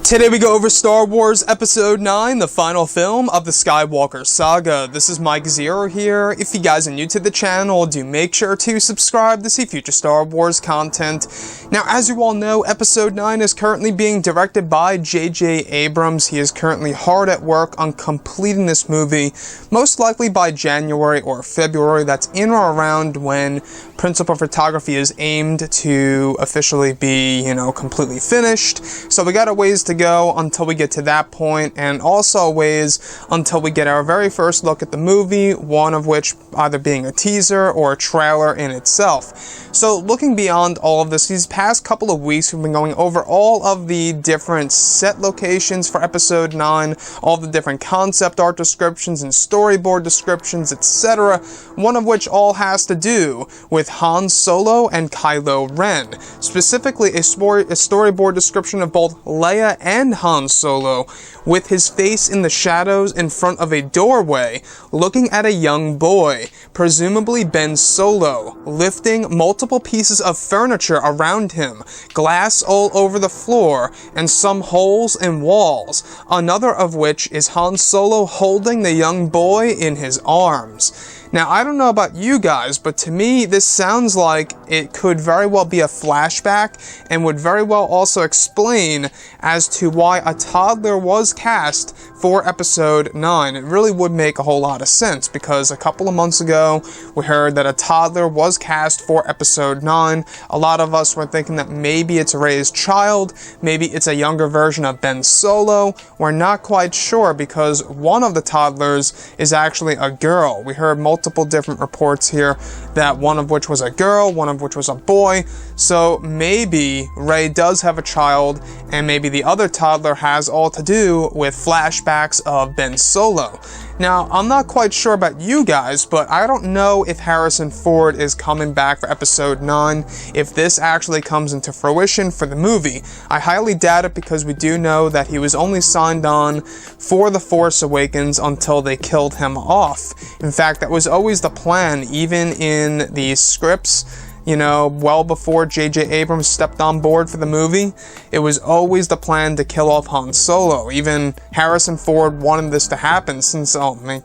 Today we go over Star Wars Episode 9, the final film of the Skywalker saga. This is Mike Zero here. If you guys are new to the channel, do make sure to subscribe to see future Star Wars content. Now, as you all know, Episode 9 is currently being directed by JJ Abrams. He is currently hard at work on completing this movie, most likely by January or February. That's in or around when principal photography is aimed to officially be, completely finished. So we got a ways to go until we get to that point, and also a ways until we get our very first look at the movie, one of which either being a teaser or a trailer in itself. So looking beyond all of this, these past couple of weeks we've been going over all of the different set locations for Episode 9, all the different concept art descriptions and storyboard descriptions, etc., one of which all has to do with Han Solo and Kylo Ren. Specifically, a storyboard description of both Leia and Han Solo, with his face in the shadows in front of a doorway, looking at a young boy, presumably Ben Solo, lifting multiple pieces of furniture around him, glass all over the floor, and some holes in walls, another of which is Han Solo holding the young boy in his arms. Now, I don't know about you guys, but to me, this sounds like it could very well be a flashback and would very well also explain as to why a toddler was cast for Episode 9. It really would make a whole lot of sense, because a couple of months ago, we heard that a toddler was cast for Episode 9. A lot of us were thinking that maybe it's Rey's child, maybe it's a younger version of Ben Solo. We're not quite sure, because one of the toddlers is actually a girl. We heard multiple different reports here that one of which was a girl, one of which was a boy. So maybe Rey does have a child, and maybe the other toddler has all to do with flashbacks of Ben Solo. Now, I'm not quite sure about you guys, but I don't know if Harrison Ford is coming back for Episode 9, if this actually comes into fruition for the movie. I highly doubt it, because we do know that he was only signed on for The Force Awakens until they killed him off. In fact, that was always the plan, even in the scripts. Well before JJ Abrams stepped on board for the movie, it was always the plan to kill off Han Solo. Even Harrison Ford wanted this to happen since the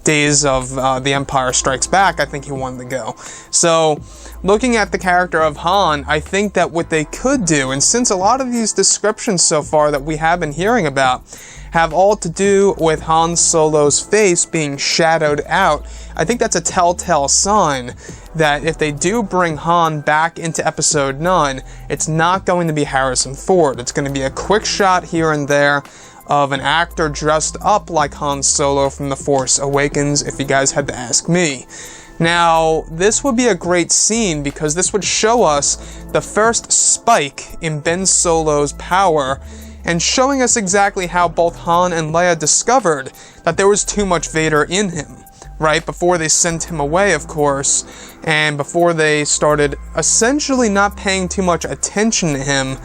days of The Empire Strikes Back. I think he wanted to go. So, looking at the character of Han, I think that what they could do, and since a lot of these descriptions so far that we have been hearing about have all to do with Han Solo's face being shadowed out, I think that's a telltale sign that if they do bring Han back into Episode 9, it's not going to be Harrison Ford. It's going to be a quick shot here and there of an actor dressed up like Han Solo from The Force Awakens, if you guys had to ask me. Now, this would be a great scene, because this would show us the first spike in Ben Solo's power, and showing us exactly how both Han and Leia discovered that there was too much Vader in him, right? Before they sent him away, of course, and before they started essentially not paying too much attention to him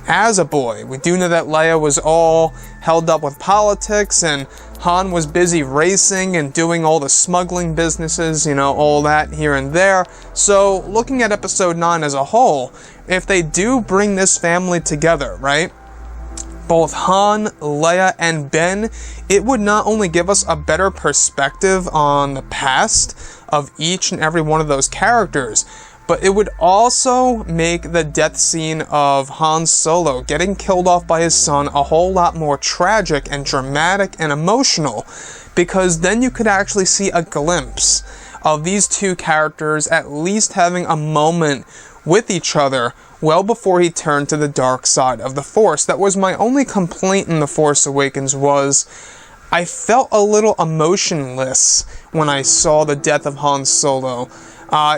as a boy. We do know that Leia was all held up with politics, and Han was busy racing and doing all the smuggling businesses, all that here and there. So, looking at Episode 9 as a whole, if they do bring this family together, right? Both Han, Leia, and Ben, it would not only give us a better perspective on the past of each and every one of those characters, but it would also make the death scene of Han Solo getting killed off by his son a whole lot more tragic and dramatic and emotional, because then you could actually see a glimpse of these two characters at least having a moment with each other well before he turned to the dark side of the Force. That was my only complaint in The Force Awakens, was I felt a little emotionless when I saw the death of Han Solo.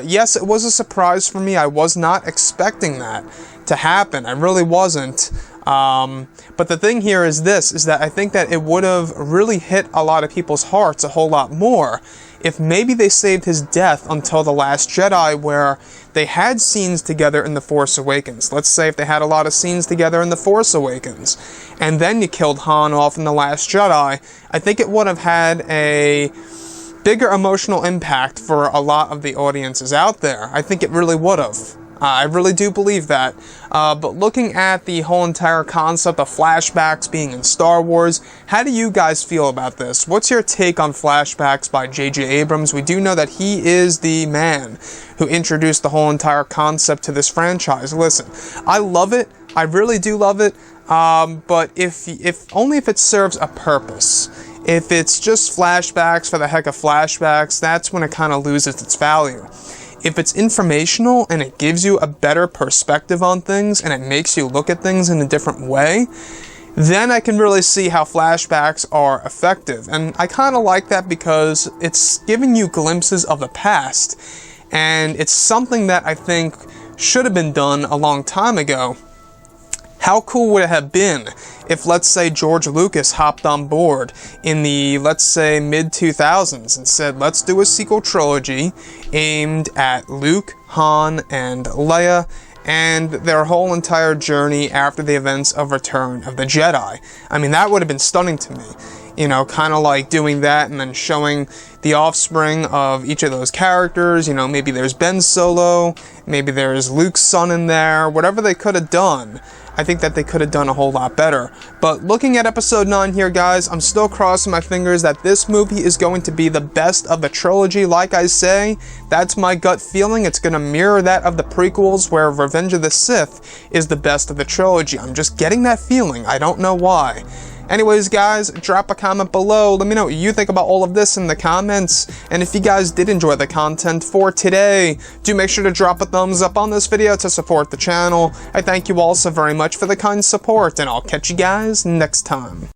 Yes, it was a surprise for me. I was not expecting that to happen. I really wasn't. But the thing here is this, is that I think that it would have really hit a lot of people's hearts a whole lot more if maybe they saved his death until The Last Jedi, where they had scenes together in The Force Awakens. Let's say if they had a lot of scenes together in The Force Awakens, and then you killed Han off in The Last Jedi, I think it would have had a bigger emotional impact for a lot of the audiences out there. I think it really would have. I really do believe that. But looking at the whole entire concept of flashbacks being in Star Wars, how do you guys feel about this? What's your take on flashbacks by JJ Abrams? We do know that he is the man who introduced the whole entire concept to this franchise. Listen, I love it. I really do love it. But if only if it serves a purpose. If it's just flashbacks for the heck of flashbacks, that's when it kind of loses its value. If it's informational and it gives you a better perspective on things and it makes you look at things in a different way, then I can really see how flashbacks are effective. And I kind of like that because it's giving you glimpses of the past. And it's something that I think should have been done a long time ago. How cool would it have been if, let's say, George Lucas hopped on board in the, let's say, mid-2000s and said, let's do a sequel trilogy aimed at Luke, Han, and Leia, and their whole entire journey after the events of Return of the Jedi. I mean, that would have been stunning to me. You know, kind of like doing that and then showing the offspring of each of those characters. You know, maybe there's Ben Solo, maybe there's Luke's son in there, whatever they could have done. I think that they could have done a whole lot better. But looking at episode 9 here, guys, I'm still crossing my fingers that this movie is going to be the best of the trilogy. Like I say, that's my gut feeling. It's going to mirror that of the prequels, where Revenge of the Sith is the best of the trilogy. I'm just getting that feeling. I don't know why. Anyways, guys, drop a comment below. Let me know what you think about all of this in the comments. And if you guys did enjoy the content for today, do make sure to drop a thumbs up on this video to support the channel. I thank you all so very much for the kind support, and I'll catch you guys next time.